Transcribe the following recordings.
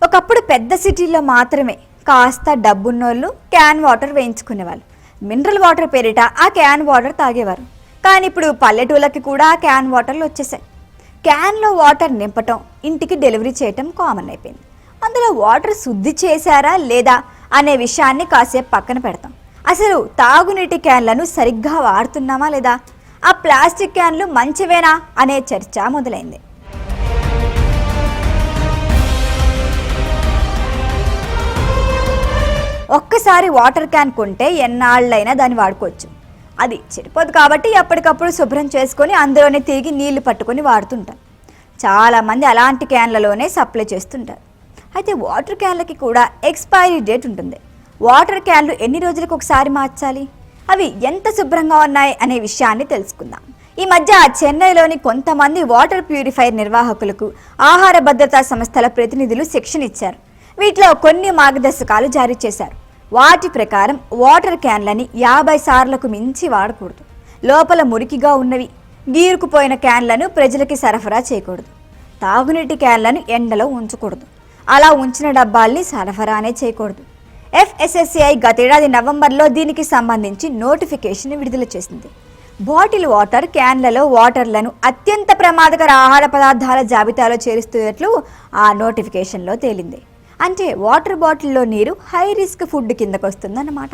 ఒకప్పుడు పెద్ద సిటీల్లో మాత్రమే కాస్త డబ్బున్నోళ్ళు క్యాన్ వాటర్ వేయించుకునేవాళ్ళు. మినరల్ వాటర్ పేరిట ఆ క్యాన్ వాటర్ తాగేవారు. కానీ ఇప్పుడు పల్లెటూళ్ళకి కూడా ఆ క్యాన్ వాటర్లు వచ్చేసాయి. క్యాన్లో వాటర్ నింపటం, ఇంటికి డెలివరీ చేయటం కామన్ అయిపోయింది. అందులో వాటర్ శుద్ధి చేశారా లేదా అనే విషయాన్ని కాసేపు పక్కన పెడతాం. అసలు తాగునీటి క్యాన్లను సరిగ్గా వాడుతున్నామా లేదా, ఆ ప్లాస్టిక్ క్యాన్లు మంచివేనా అనే చర్చ మొదలైంది. ఒక్కసారి వాటర్ క్యాన్ కొంటే ఎన్నాళ్ళైనా దాన్ని వాడుకోవచ్చు. అది చెడిపోదు కాబట్టి ఎప్పటికప్పుడు శుభ్రం చేసుకొని అందులోనే తిరిగి నీళ్లు పట్టుకొని వాడుతుంటారు. చాలామంది అలాంటి క్యాన్లలోనే సప్లై చేస్తుంటారు. అయితే వాటర్ క్యాన్లకి కూడా ఎక్స్పైరీ డేట్ ఉంటుంది. వాటర్ క్యాన్లు ఎన్ని రోజులకు ఒకసారి మార్చాలి, అవి ఎంత శుభ్రంగా ఉన్నాయి అనే విషయాన్ని తెలుసుకుందాం. ఈ మధ్య చెన్నైలోని కొంతమంది వాటర్ ప్యూరిఫైర్ నిర్వాహకులకు ఆహార భద్రతా సంస్థల ప్రతినిధులు శిక్షణ ఇచ్చారు. వీటిలో కొన్ని మార్గదర్శకాలు జారీ చేశారు. వాటి ప్రకారం వాటర్ క్యాన్లని 50 సార్లకు మించి వాడకూడదు. లోపల మురికిగా ఉన్నవి, గీరుకుపోయిన క్యాన్లను ప్రజలకి సరఫరా చేయకూడదు. తాగునీటి క్యాన్లను ఎండలో ఉంచకూడదు. అలా ఉంచిన డబ్బాల్ని సరఫరానే చేయకూడదు. FSSAI గతేడాది నవంబర్లో దీనికి సంబంధించి నోటిఫికేషన్ విడుదల చేసింది. బాటిల్ వాటర్ క్యాన్లలో వాటర్లను అత్యంత ప్రమాదకర ఆహార పదార్థాల జాబితాలో చేరుస్తున్నట్లు ఆ నోటిఫికేషన్లో తేలింది. అంటే వాటర్ బాటిల్లో నీరు హై రిస్క్ ఫుడ్ కిందకు వస్తుందన్నమాట.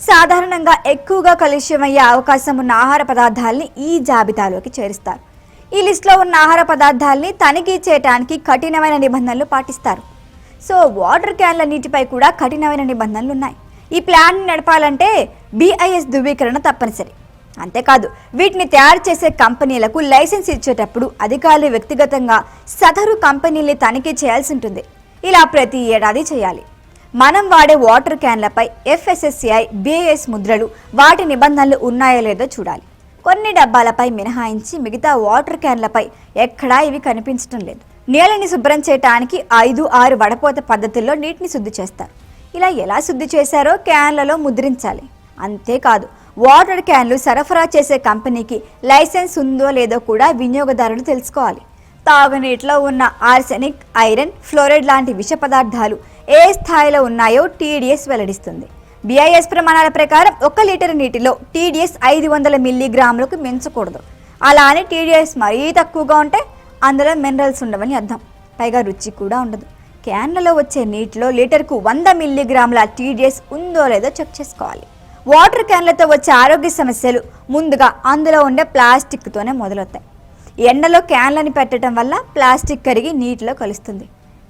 సాధారణంగా ఎక్కువగా కలుష్యమయ్యే అవకాశం ఉన్న ఆహార పదార్థాలని ఈ జాబితాలోకి చేరుస్తారు. ఈ లిస్టులో ఉన్న ఆహార పదార్థాలని తనిఖీ చేయడానికి కఠినమైన నిబంధనలు పాటిస్తారు. సో వాటర్ క్యాన్ల నీటిపై కూడా కఠినమైన నిబంధనలు ఉన్నాయి. ఈ ప్లాన్ని నడపాలంటే BIS ధృవీకరణ తప్పనిసరి. అంతేకాదు, వీటిని తయారు చేసే కంపెనీలకు లైసెన్స్ ఇచ్చేటప్పుడు అధికారులు వ్యక్తిగతంగా సదరు కంపెనీల్ని తనిఖీ చేయాల్సి ఉంటుంది. ఇలా ప్రతి ఏడాది చేయాలి. మనం వాడే వాటర్ క్యాన్లపై FSSAI BIS ముద్రలు, వాటి నిబంధనలు ఉన్నాయో లేదో చూడాలి. కొన్ని డబ్బాలపై మినహాయించి మిగతా వాటర్ క్యాన్లపై ఎక్కడా ఇవి కనిపించడం లేదు. నీళ్ళని శుభ్రం చేయడానికి 5-6 వడపోత పద్ధతుల్లో నీటిని శుద్ధి చేస్తారు. ఇలా ఎలా శుద్ధి చేశారో క్యాన్లలో ముద్రించాలి. అంతేకాదు, వాటర్ క్యాన్లు సరఫరా చేసే కంపెనీకి లైసెన్స్ ఉందో లేదో కూడా వినియోగదారులు తెలుసుకోవాలి. తాగునీటిలో ఉన్న ఆర్సెనిక్, ఐరన్, ఫ్లోరైడ్ లాంటి విష పదార్థాలు ఏ స్థాయిలో ఉన్నాయో TDS వెల్లడిస్తుంది. BIS ప్రమాణాల ప్రకారం 1 లీటర్ నీటిలో TDS 500 మిల్లీగ్రాములకు మించకూడదు. అలా అని TDS మరీ తక్కువగా ఉంటే అందులో మినరల్స్ ఉండవని అర్థం. పైగా రుచి కూడా ఉండదు. క్యాన్లలో వచ్చే నీటిలో లీటర్కు 100 మిల్లీగ్రాముల TDS ఉందో లేదో చెక్ చేసుకోవాలి. వాటర్ క్యాన్లతో వచ్చే ఆరోగ్య సమస్యలు ముందుగా అందులో ఉండే ప్లాస్టిక్తోనే మొదలవుతాయి. ఎండలో క్యాన్లని పెట్టడం వల్ల ప్లాస్టిక్ కరిగి నీటిలో కలుస్తుంది.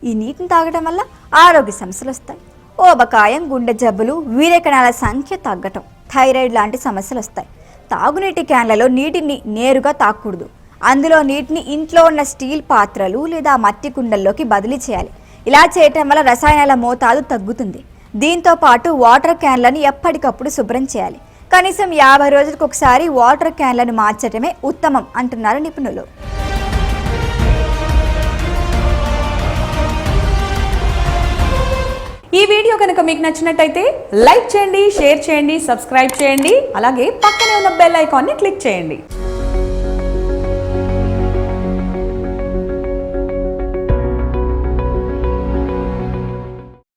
ఈ నీటిని తాగడం వల్ల ఆరోగ్య సమస్యలు వస్తాయి. ఊబకాయం, గుండె జబ్బులు, వీర్యకణాల సంఖ్య తగ్గటం, థైరాయిడ్ లాంటి సమస్యలు వస్తాయి. తాగునీటి క్యాన్లలో నీటిని నేరుగా తాగకూడదు. అందులో నీటిని ఇంట్లో ఉన్న స్టీల్ పాత్రలు లేదా మట్టి కుండల్లోకి బదిలీ చేయాలి. ఇలా చేయటం వల్ల రసాయనాల మోతాదు తగ్గుతుంది. దీంతో పాటు వాటర్ క్యాన్లను ఎప్పటికప్పుడు శుభ్రం చేయాలి. కనీసం 50 రోజులకు ఒకసారి వాటర్ క్యాన్లను మార్చడమే ఉత్తమం అంటున్నారు నిపుణులు. ఈ వీడియో కనుక మీకు నచ్చినట్టయితే లైక్ చేయండి, షేర్ చేయండి, సబ్స్క్రైబ్ చేయండి. అలాగే పక్కనే ఉన్న బెల్ ఐకాన్ని క్లిక్ చేయండి.